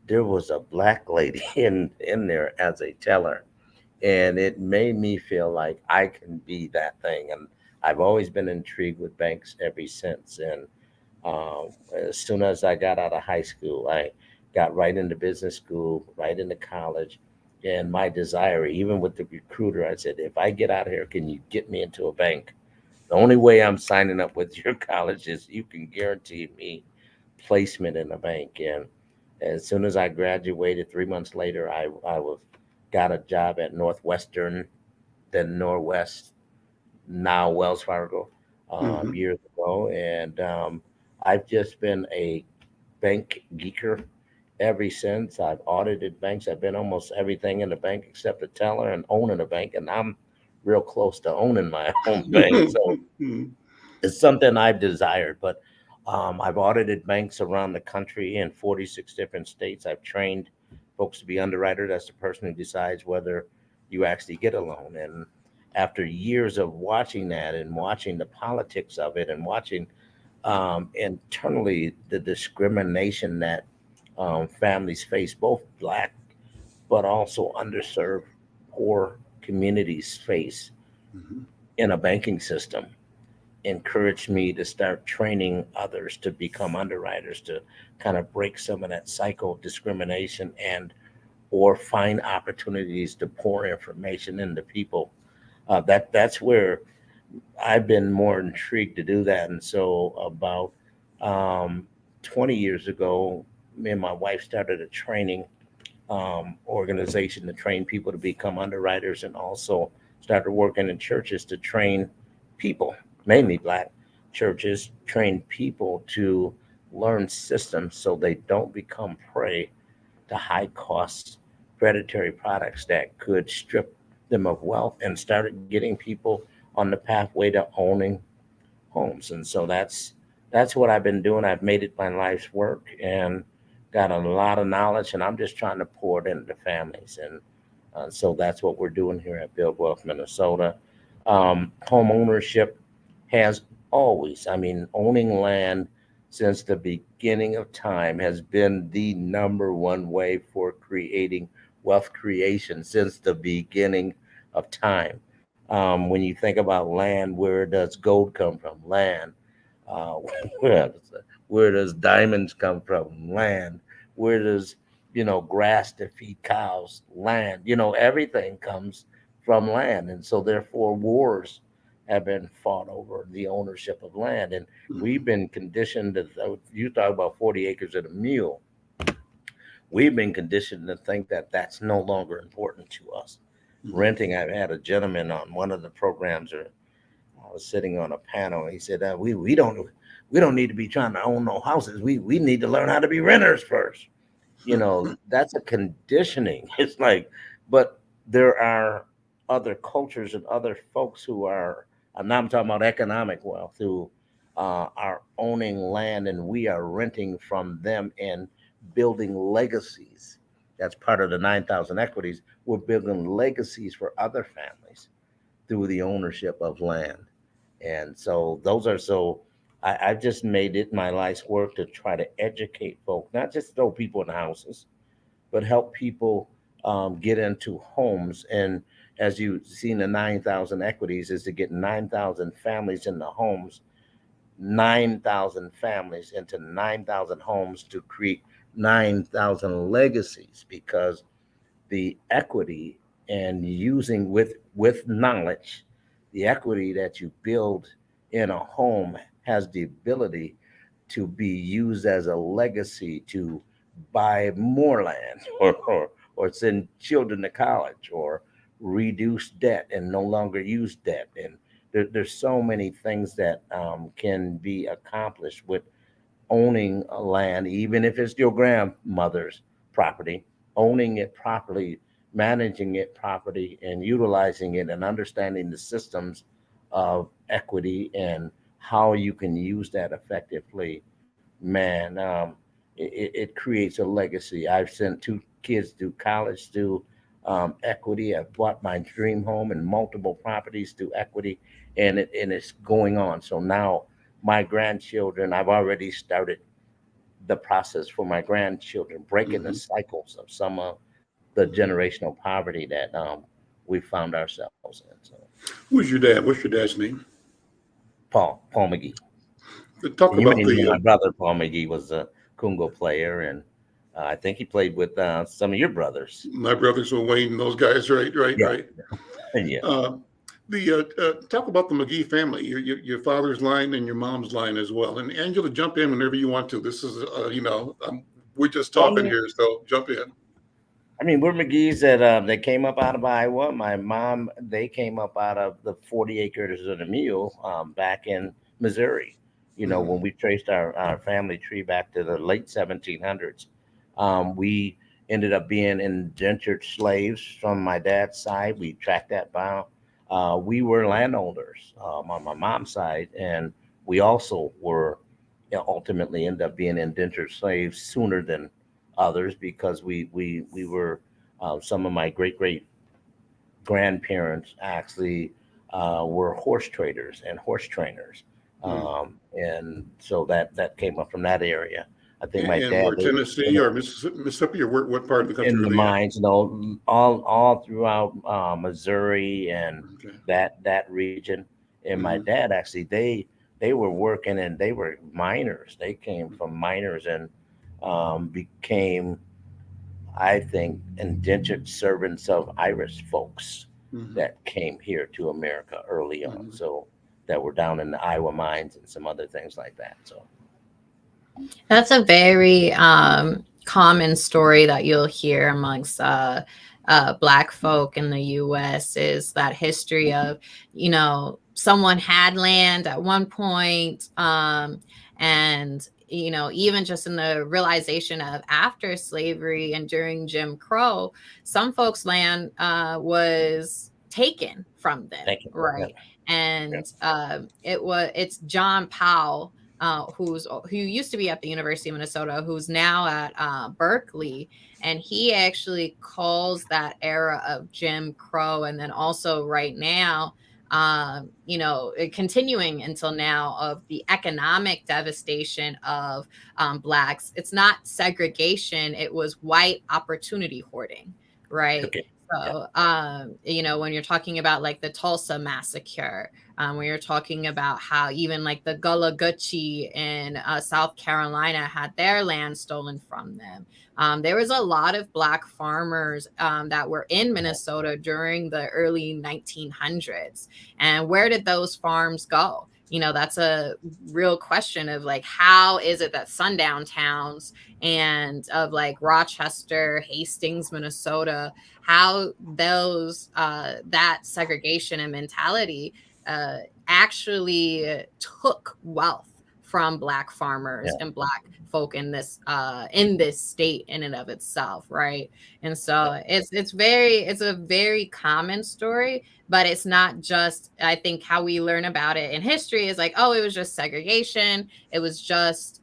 there was a Black lady in there as a teller, and it made me feel like I can be that thing. And I've always been intrigued with banks ever since. And as soon as I got out of high school, I got right into business school, right into college. And my desire, even with the recruiter, I said, if I get out of here, can you get me into a bank? The only way I'm signing up with your college is you can guarantee me placement in a bank. And as soon as I graduated, 3 months later, got a job at Northwestern, then Norwest, now Wells Fargo, Mhm. years ago. And I've just been a bank geeker ever since. I've audited banks. I've been almost everything in the bank except a teller and owning a bank. And I'm real close to owning my own bank. So it's something I've desired. But I've audited banks around the country in 46 different states. I've trained folks to be underwriters. That's the person who decides whether you actually get a loan. And after years of watching that and watching the politics of it and watching internally the discrimination that families face, both Black but also underserved, poor communities face Mhm. in a banking system, encouraged me to start training others to become underwriters, to kind of break some of that cycle of discrimination and or find opportunities to pour information into people. That's where I've been more intrigued to do that. And so about um, 20 years ago, me and my wife started a training organization to train people to become underwriters, and also started working in churches to train people, mainly Black churches, train people to learn systems so they don't become prey to high cost predatory products that could strip them of wealth, and started getting people on the pathway to owning homes. And so that's what I've been doing. I've made it my life's work and got a lot of knowledge, and I'm just trying to pour it into families. And so that's what we're doing here at Build Wealth, Minnesota. Home ownership has always, I mean, owning land since the beginning of time has been the number one way for creating wealth creation since the beginning of time. When you think about land, where does gold come from? Land. Uh, where, where does diamonds come from? Land. Where does grass to feed cows? Land. Everything comes from land, and so therefore wars have been fought over the ownership of land, and we've Mhm. been conditioned to. You talk about 40 acres and a mule. We've been conditioned to think that that's no longer important to us. Mhm. Renting. I've had a gentleman on one of the programs, or I was sitting on a panel, and he said, we don't need to be trying to own no houses. We need to learn how to be renters first. That's a conditioning. It's like, but there are other cultures and other folks who are, and now I'm talking about economic wealth, who are owning land, and we are renting from them and building legacies. That's part of the 9,000 equities. We're building legacies for other families through the ownership of land. And so I've just made it my life's work to try to educate folk, not just throw people in houses, but help people get into homes. And as you've seen, the 9,000 equities is to get 9,000 families in the homes, 9,000 families into 9,000 homes to create 9,000 legacies, because the equity and using with knowledge, the equity that you build in a home has the ability to be used as a legacy to buy more land, or send children to college, or reduce debt and no longer use debt. And there's so many things that can be accomplished with owning a land, even if it's your grandmother's property, owning it properly, managing it properly, and utilizing it, and understanding the systems of equity and how you can use that effectively man, it creates a legacy. I've sent two kids through college through equity. I've bought my dream home and multiple properties through equity, and it's going on. So now my grandchildren, I've already started the process for my grandchildren, breaking the Hmm. cycles of some of the generational poverty that we found ourselves in. So Who's your dad? What's your dad's name? Paul McGee. Talk And you may about know the my brother, Paul McGee, was a Congo player, and I think he played with some of your brothers. my brothers were Wayne, those guys, right, right, Yeah, right. yeah. Uh, the talk about the McGee family, your father's line and your mom's line as well. And Angela, jump in whenever you want to. This is, we're just Well, talking here, so jump in. we're McGee's that they came up out of Iowa. My mom, they came up out of the 40 acres of the mule back in Missouri. Mhm. When we traced our family tree back to the late 1700s, we ended up being indentured slaves from my dad's side. We tracked that down. We were landowners on my mom's side, and we also were ultimately ended up being indentured slaves sooner than others because we were some of my great grandparents actually were horse traders and horse trainers, Mhm. and so that came up from that area. I think my And dad where Tennessee or Mississippi, or what part of the country in are the they in? mines, all throughout Missouri and Okay. that region. And my Hmm. dad actually they were working and they were miners. They came from miners and became, I think, indentured servants of Irish folks Hmm. that came here to America early on. Hmm. So that were down in the Iowa mines and some other things like that. So That's a very common story that you'll hear amongst Black folk in the U.S. is that history of, someone had land at one point, and even just in the realization of after slavery and during Jim Crow, some folks' land was taken from them, thank you. Yeah, right? yeah. And it's John Powell, who used to be at the University of Minnesota, who's now at Berkeley, and he actually calls that era of Jim Crow, and then also right now, continuing until now, of the economic devastation of Blacks. It's not segregation; it was white opportunity hoarding, right? Okay. Yeah. So, when you're talking about like the Tulsa massacre, when you're talking about how even like the Gullah Geechee in South Carolina had their land stolen from them. There was a lot of Black farmers that were in Minnesota during the early 1900s. And where did those farms go? That's a real question of like, how is it that sundown towns and of like Rochester, Hastings, Minnesota, how those that segregation and mentality uh, actually took wealth from Black farmers Yeah. and Black folk in this state in and of itself, right? And Yeah. so it's a very common story, but it's not just, I think how we learn about it in history is like, oh, it was just segregation, it was just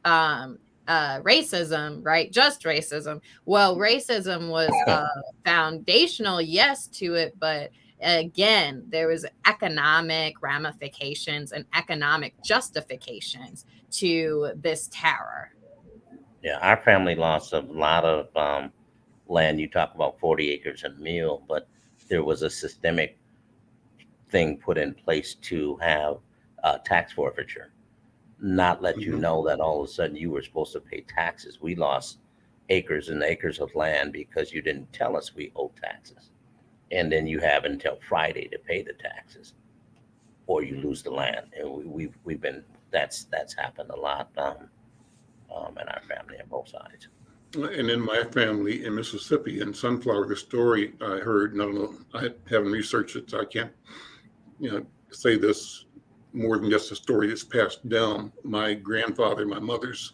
racism, right? Just racism. Well, racism was foundational, yes, to it, but again, there was economic ramifications and economic justifications to this terror. Yeah, our family lost a lot of land. You talk about 40 acres and a mule, but there was a systemic thing put in place to have tax forfeiture, not let you Hmm. know that all of a sudden you were supposed to pay taxes. We lost acres and acres of land because you didn't tell us we owed taxes. And then you have until Friday to pay the taxes or you lose the land. And we've been, that's happened a lot in our family on both sides. And in my family in Mississippi, in Sunflower, the story I heard, and I don't know, I haven't researched it, so I can't, say this more than just a story that's passed down. My grandfather, my mother's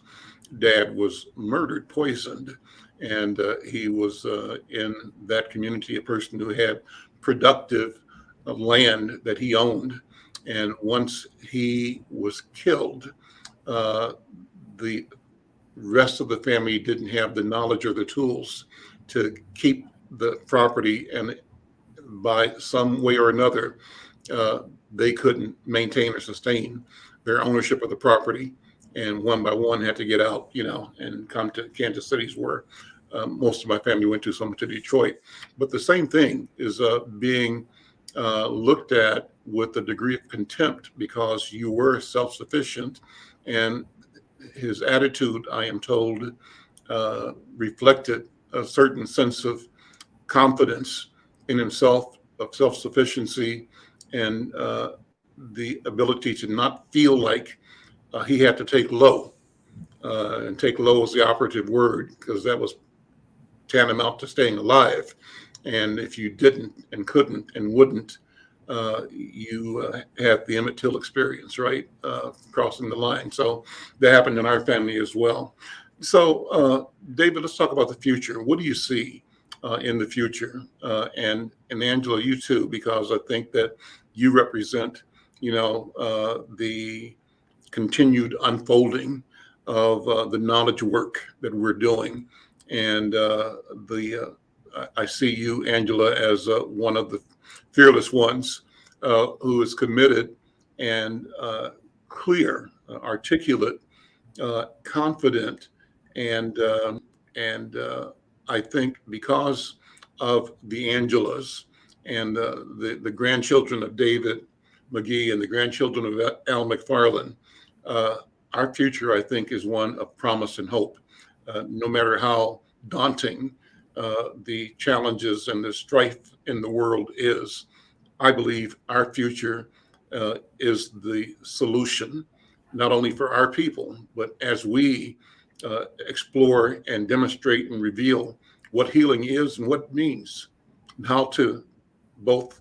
dad, was murdered, poisoned, and he was in that community a person who had productive land that he owned. And once he was killed, uh, the rest of the family didn't have the knowledge or the tools to keep the property, and by some way or another, uh, they couldn't maintain or sustain their ownership of the property, and one by one had to get out, and come to Kansas City's where most of my family went to, some to Detroit. But the same thing is being looked at with a degree of contempt because you were self-sufficient, and his attitude, I am told, reflected a certain sense of confidence in himself, of self-sufficiency, and the ability to not feel like he had to take low. And take low is the operative word, because that was tantamount to staying alive. And if you didn't and couldn't and wouldn't, you had the Emmett Till experience, right? Crossing the line. So that happened in our family as well. So, David, let's talk about the future. What do you see in the future? And Angela, you too, because I think that you represent, the continued unfolding of the knowledge work that we're doing. And I see you, Angela, as one of the fearless ones who is committed and clear, articulate, confident, and I think because of the Angelas and the grandchildren of David McGee and the grandchildren of Al McFarlane, our future, I think, is one of promise and hope. No matter how daunting the challenges and the strife in the world is, I believe our future is the solution, not only for our people, but as we explore and demonstrate and reveal what healing is and what it means, and how to both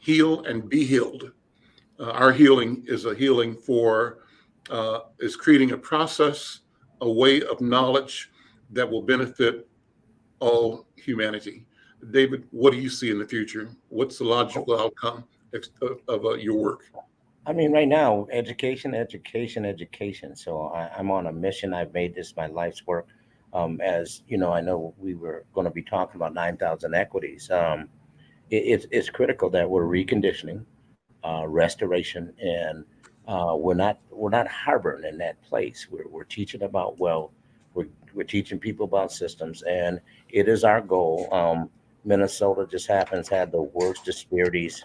heal and be healed. Our healing is a healing is creating a process, a way of knowledge that will benefit all humanity. David, what do you see in the future? What's the logical outcome of your work? I mean, right now, education, education, education. So I'm on a mission. I've made this my life's work. As you know, I know we were going to be talking about 9,000 equities. It's critical that we're reconditioning, restoration, and we're not harboring in that place. We're teaching about wealth. We're teaching people about systems, and it is our goal. Minnesota just happens to have the worst disparities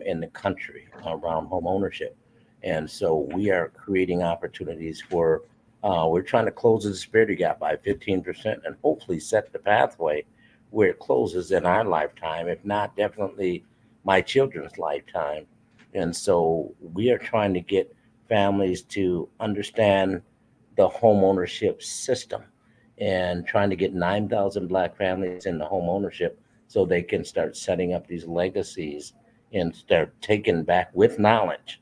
in the country around home ownership, and so we are creating opportunities for. We're trying to close the disparity gap by 15%, and hopefully set the pathway where it closes in our lifetime, if not definitely my children's lifetime. And so we are trying to get families to understand the home ownership system and trying to get 9,000 Black families into home ownership so they can start setting up these legacies and start taking back with knowledge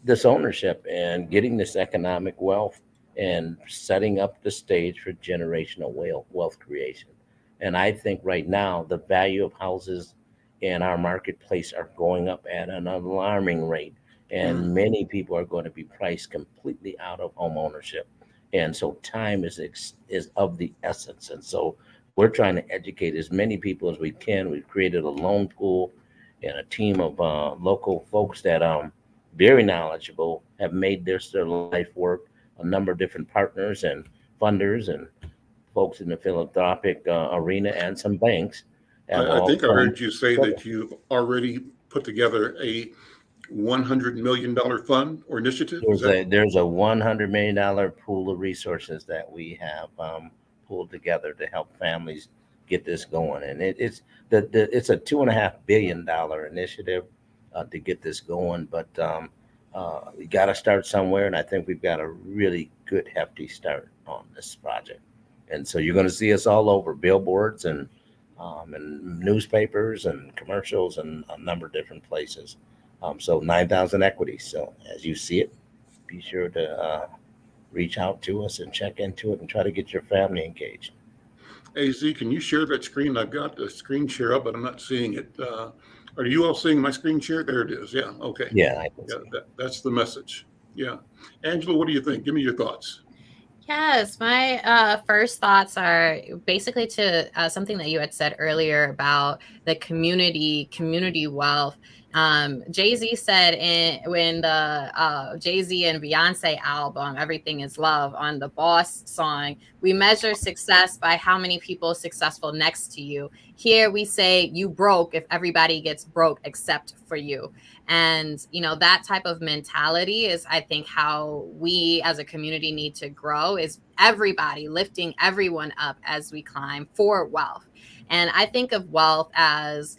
this ownership and getting this economic wealth and setting up the stage for generational wealth creation. And I think right now the value of houses in our marketplace are going up at an alarming rate. And many people are going to be priced completely out of home ownership. And so time is of the essence. And so we're trying to educate as many people as we can. We've created a loan pool and a team of local folks that very knowledgeable, have made this their life work. A number of different partners and funders and folks in the philanthropic arena and some banks. I think I heard you say that you've already put together a $100 million fund or initiative. There's a $100 million pool of resources that we have pulled together to help families get this going, and it's a $2.5 billion initiative to get this going. But we got to start somewhere, and I think we've got a really good hefty start on this project. And so you're going to see us all over billboards and newspapers and commercials and a number of different places. So 9,000 equities. So as you see it, be sure to reach out to us and check into it and try to get your family engaged. AZ, can you share that screen? I've got the screen share up, but I'm not seeing it. Are you all seeing my screen share? There it is. Yeah. Okay. Yeah. That's the message. Yeah. Angela, what do you think? Give me your thoughts. Yes, my first thoughts are basically to something that you had said earlier about the community wealth. Jay-Z said when the Jay-Z and Beyonce album Everything Is Love on the Boss song, we measure success by how many people successful next to you. Here we say you broke if everybody gets broke except for you. And, that type of mentality is, I think, how we as a community need to grow, is everybody lifting everyone up as we climb for wealth. And I think of wealth as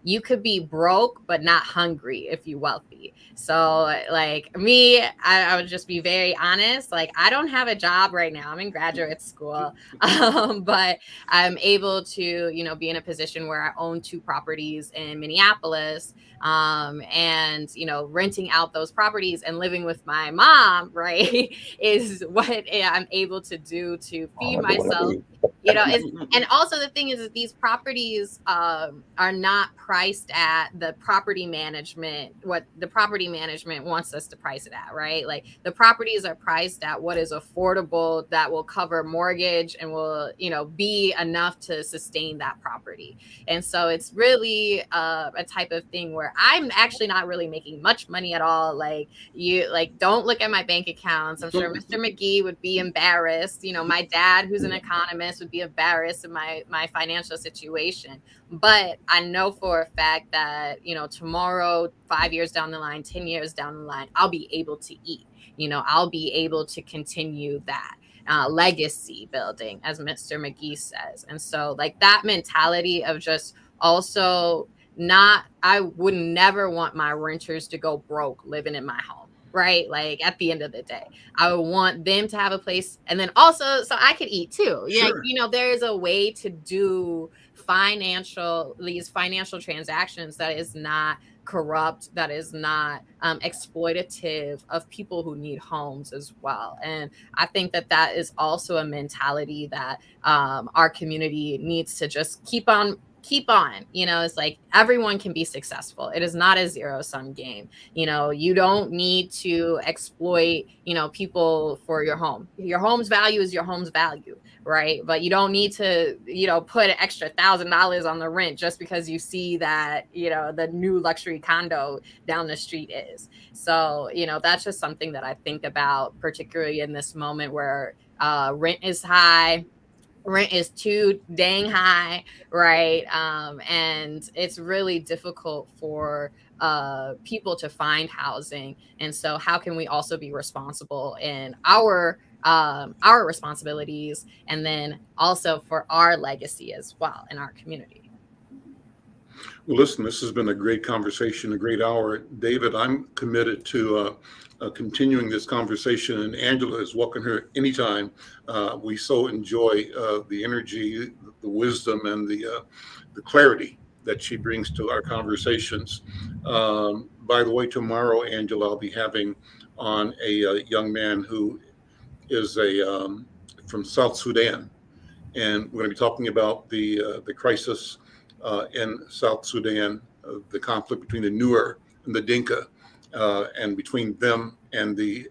you could be broke, but not hungry if you wealthy. So like me, I would just be very honest. Like, I don't have a job right now. I'm in graduate school. But I'm able to, be in a position where I own 2 properties in Minneapolis, and renting out those properties and living with my mom, right, is what I'm able to do to feed myself. And also the thing is that these properties are not priced at the property management, what the property management wants us to price it at, right? Like, the properties are priced at what is affordable, that will cover mortgage and will, be enough to sustain that property. And so it's really a type of thing where I'm actually not really making much money at all. Like, don't look at my bank accounts. I'm sure Mr. McGee would be embarrassed. My dad, who's an economist, would be embarrassed in my financial situation. But I know for a fact that, tomorrow, 5 years down the line, 10 years down the line, I'll be able to eat. I'll be able to continue that legacy building, as Mr. McGee says. And so, like, that mentality of just also I would never want my renters to go broke living in my home, right? Like, at the end of the day, I would want them to have a place, and then also so I could eat too. Sure. There's a way to do these financial transactions that is not corrupt, that is not exploitative of people who need homes as well. And I think that is also a mentality that our community needs to just keep on. It's like everyone can be successful. It is not a zero-sum game. You don't need to exploit people for your home. Your home's value is your home's value, right? But you don't need to put an extra $1,000 on the rent just because you see that the new luxury condo down the street is. So that's just something that I think about, particularly in this moment where rent is high. Rent is too dang high, right? And it's really difficult for people to find housing. And so how can we also be responsible in our responsibilities, and then also for our legacy as well in our community? Well, listen, this has been a great conversation, a great hour. David, I'm committed to continuing this conversation, and Angela is welcome here anytime. We so enjoy the energy, the wisdom, and the clarity that she brings to our conversations. By the way, tomorrow, Angela, I'll be having on a young man who is from South Sudan, and we're going to be talking about the crisis in South Sudan, the conflict between the Nuer and the Dinka, and between them and the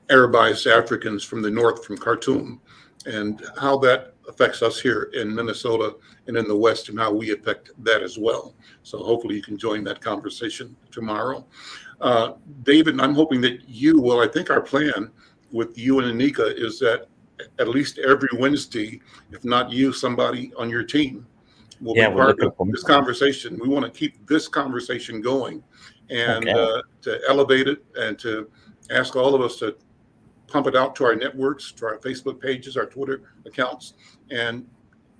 Arabized Africans from the north, from Khartoum, and how that affects us here in Minnesota and in the West, and how we affect that as well. So hopefully you can join that conversation tomorrow. David, I'm hoping that I think our plan with you and Anika is that at least every Wednesday, if not you, somebody on your team will be part of this conversation. We want to keep this conversation going, and to elevate it, and to ask all of us to pump it out to our networks, to our Facebook pages, our Twitter accounts, and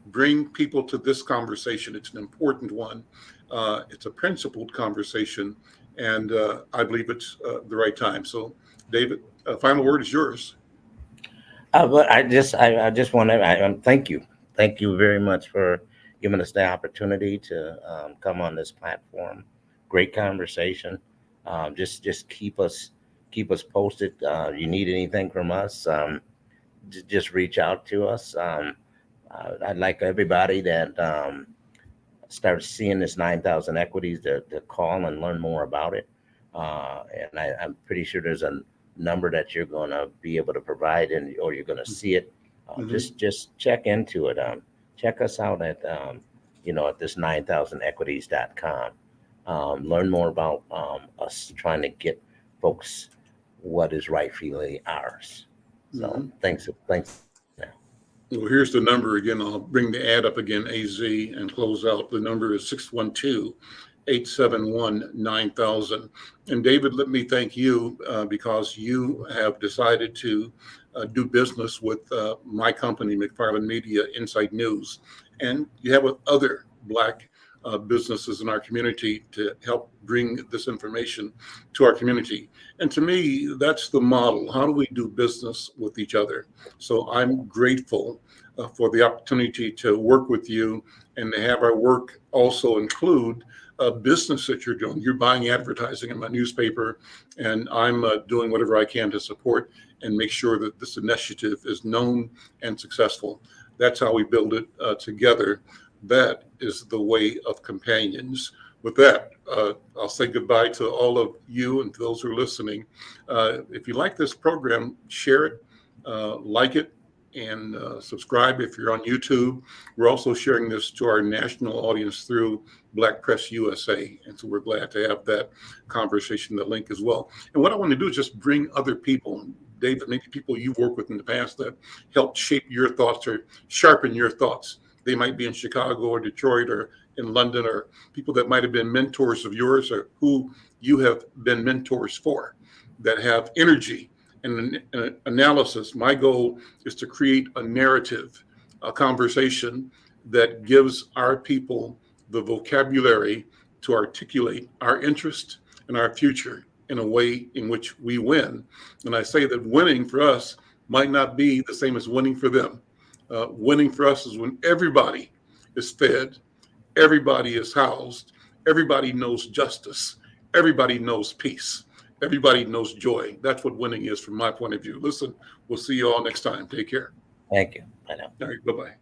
bring people to this conversation. It's an important one. It's a principled conversation, and I believe it's the right time. So, David, final word is yours. But I just want to thank you. Thank you very much for giving us the opportunity to come on this platform. Great conversation. Just keep us posted. You need anything from us, just reach out to us. I'd like everybody that starts seeing this 9,000 equities to call and learn more about it. And I'm pretty sure there's a number that you're going to be able to provide, and or you're going to see it. Just check into it. Check us out at at this 9000equities.com. Learn more about us trying to get folks what is rightfully ours. So thanks. Well, here's the number again. I'll bring the ad up again, AZ, and close out. The number is 612-871-9000. And David, let me thank you because you have decided to do business with my company, McFarlane Media Inside News. And you have with other Black businesses in our community to help bring this information to our community. And to me, that's the model. How do we do business with each other? So I'm grateful for the opportunity to work with you and to have our work also include a business that you're doing. You're buying advertising in my newspaper, and I'm doing whatever I can to support and make sure that this initiative is known and successful. That's how we build it together. That is the way of companions. With that, I'll say goodbye to all of you and to those who are listening. If you like this program, share it, like it, and subscribe if you're on YouTube. We're also sharing this to our national audience through Black Press USA. And so we're glad to have that conversation, the link as well. And what I want to do is just bring other people, David, maybe people you've worked with in the past that helped shape your thoughts or sharpen your thoughts. They might be in Chicago or Detroit or in London, or people that might have been mentors of yours or who you have been mentors for that have energy and an analysis. My goal is to create a narrative, a conversation that gives our people the vocabulary to articulate our interest and our future in a way in which we win. And I say that winning for us might not be the same as winning for them. Winning for us is when everybody is fed, everybody is housed, everybody knows justice, everybody knows peace, everybody knows joy. That's what winning is from my point of view. Listen, we'll see you all next time. Take care. Thank you. Bye now. All right, bye-bye.